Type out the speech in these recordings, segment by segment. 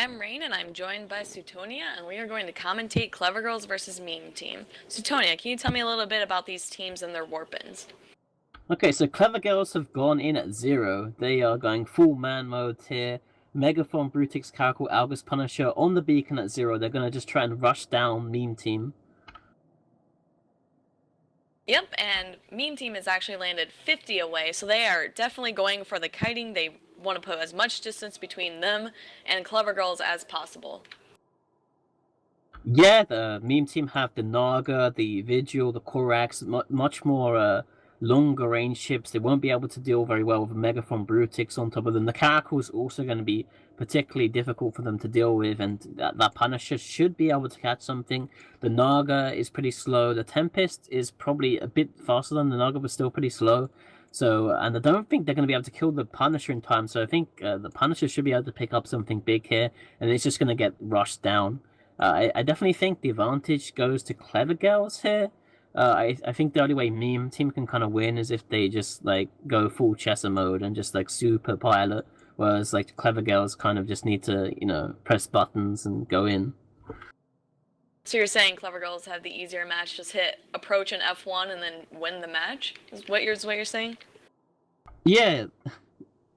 I'm Rahne, and I'm joined by Suitonia, and we are going to commentate CleverGirls versus MeMe team. Suitonia, can you tell me a little bit about these teams and their warpins? Okay, so CleverGirls have gone in at 0. They are going full man mode here. Megaphone, Brutix, Caracal, Algus, Punisher on the beacon at 0. They're going to just try and rush down Meme Team. Yep, and MeMe team has actually landed 50 away, so they are definitely going for the kiting. They want to put as much distance between them and CleverGirls as possible. Yeah, the Meme Team have the Naga, the Vigil, the Korax, much more longer range ships. They won't be able to deal very well with Megaphone Brutix on top of them. The Caracal is also going to be particularly difficult for them to deal with, and that Punisher should be able to catch something. The Naga is pretty slow. The Tempest is probably a bit faster than the Naga, but still pretty slow. So, and I don't think they're going to be able to kill the Punisher in time. So I think the Punisher should be able to pick up something big here, and it's just going to get rushed down. I definitely think the advantage goes to CleverGirls here. I think the only way Meme Team can kind of win is if they just like go full Chesser mode and just like super pilot, whereas like CleverGirls kind of just need to press buttons and go in. So you're saying CleverGirls have the easier match, just hit approach and F1 and then win the match? Is what you're saying? Yeah,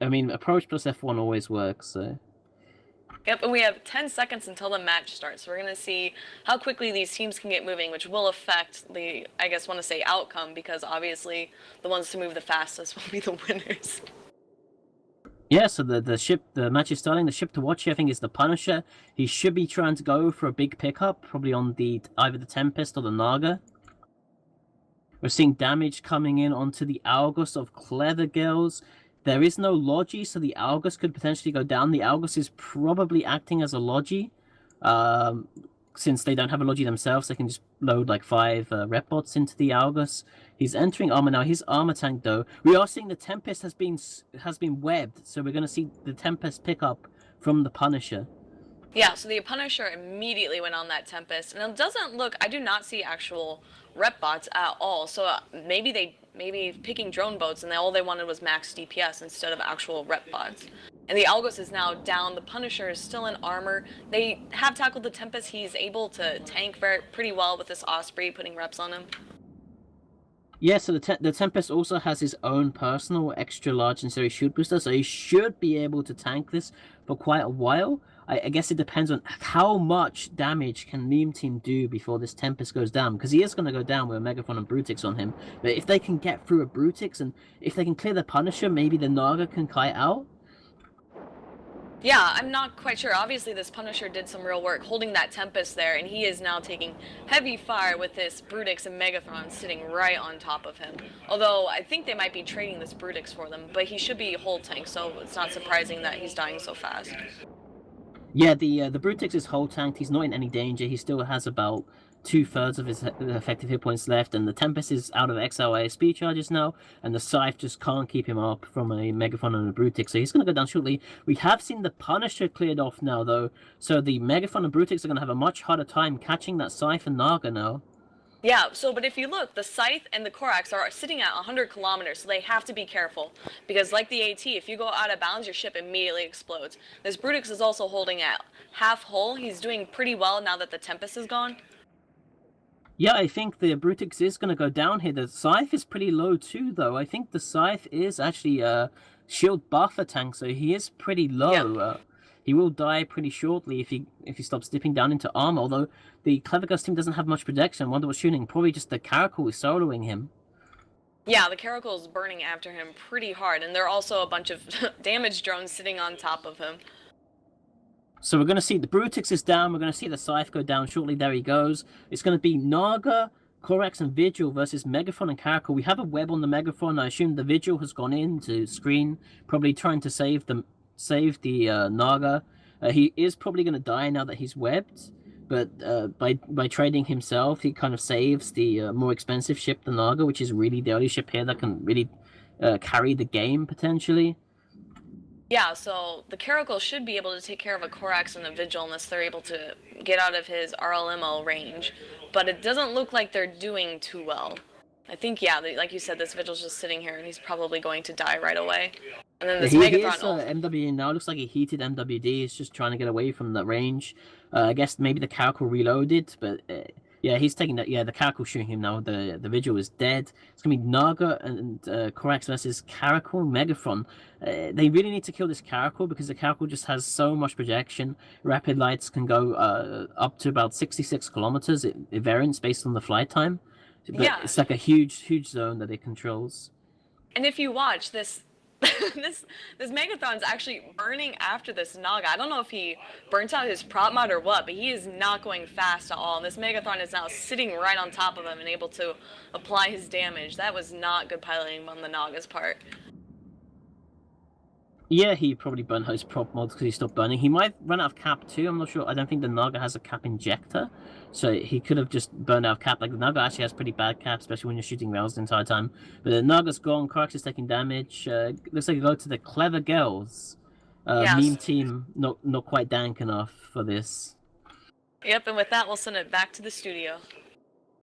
I mean approach plus F1 always works. So. Yep, and we have 10 seconds until the match starts. So we're going to see how quickly these teams can get moving, which will affect the, I guess, want to say outcome, because obviously the ones to move the fastest will be the winners. Yeah, so the match is starting. The ship to watch here, I think, is the Punisher. He should be trying to go for a big pickup, probably on either the Tempest or the Naga. We're seeing damage coming in onto the Algus of CleverGirls. There is no Logi, so the Algus could potentially go down. The Algus is probably acting as a Logi. Since they don't have a Logi themselves, they can just load like 5 rep bots into the Algus. He's entering armor now. His armor tank, though, we are seeing the Tempest has been webbed, so we're going to see the Tempest pick up from the Punisher. Yeah, so the Punisher immediately went on that Tempest, and it doesn't look, I do not see actual rep bots at all, so maybe picking drone boats, and all they wanted was max DPS instead of actual rep bots. And the Algos is now down, the Punisher is still in armor. They have tackled the Tempest. He's able to tank pretty well with this Osprey, putting reps on him. Yeah, so the Tempest also has his own personal extra large and series shield booster, so he should be able to tank this for quite a while. I guess it depends on how much damage can Meme Team do before this Tempest goes down, because he is going to go down with a Megaphone and Brutix on him. But if they can get through a Brutix, and if they can clear the Punisher, maybe the Naga can kite out. Yeah, I'm not quite sure. Obviously, this Punisher did some real work holding that Tempest there, and he is now taking heavy fire with this Brutix and Megathron sitting right on top of him. Although, I think they might be trading this Brutix for them, but he should be whole tank, so it's not surprising that he's dying so fast. Yeah, the Brutix is whole tanked. He's not in any danger. He still has about 2/3 of his effective hit points left, and the Tempest is out of XLA speed charges now, and the Scythe just can't keep him up from a Megaphone and a Brutix, so he's going to go down shortly. We have seen the Punisher cleared off now, though, so the Megaphone and Brutix are going to have a much harder time catching that Scythe and Naga now. Yeah, but if you look, the Scythe and the Korax are sitting at 100 kilometers, so they have to be careful. Because like the AT, if you go out of bounds, your ship immediately explodes. This Brutix is also holding at half hull. He's doing pretty well now that the Tempest is gone. Yeah, I think the Brutix is going to go down here. The Scythe is pretty low too, though. I think the Scythe is actually a shield buffer tank, so he is pretty low. Yep. He will die pretty shortly if he stops dipping down into armor, although the CleverGirls team doesn't have much protection. Wonder what's shooting. Probably just the Caracal is soloing him. Yeah, the Caracal is burning after him pretty hard, and there are also a bunch of damage drones sitting on top of him. So we're going to see the Brutix is down. We're going to see the Scythe go down shortly. There he goes. It's going to be Naga, Korax, and Vigil versus Megaphone and Caracal. We have a web on the Megaphone. I assume the Vigil has gone in to screen, probably trying to save the Naga. He is probably going to die now that he's webbed, but by trading himself, he kind of saves the more expensive ship, the Naga, which is really the only ship here that can really carry the game potentially. Yeah, so the Caracal should be able to take care of a Korax and a Vigil unless they're able to get out of his RLMO range, but it doesn't look like they're doing too well. I think, yeah, like you said, this Vigil's just sitting here, and he's probably going to die right away. And then this He Megathron. is MWD now. Looks like he heated MWD. He's just trying to get away from that range. I guess maybe the Caracal reloaded, but yeah, he's taking that. Yeah, the Caracal shooting him now. The Vigil is dead. It's gonna be Naga and Corax versus Caracal Megathron. They really need to kill this Caracal because the Caracal just has so much projection. Rapid lights can go up to about 66 kilometers. It varies based on the flight time. But Yeah. it's like a huge zone that it controls. And if you watch this, this Megathron's actually burning after this Naga. I don't know if he burnt out his prop mod or what, but he is not going fast at all. And this Megathron is now sitting right on top of him and able to apply his damage. That was not good piloting on the Naga's part. Yeah, he probably burned his prop mods because he stopped burning. He might run out of cap too. I'm not sure. I don't think the Naga has a cap injector, so he could have just burned out of cap. Like the Naga actually has pretty bad cap, especially when you're shooting rails the entire time. But the Naga's gone. Corax is taking damage. Looks like you go to the CleverGirls. Yes. Meme team not quite dank enough for this. Yep, and with that, we'll send it back to the studio.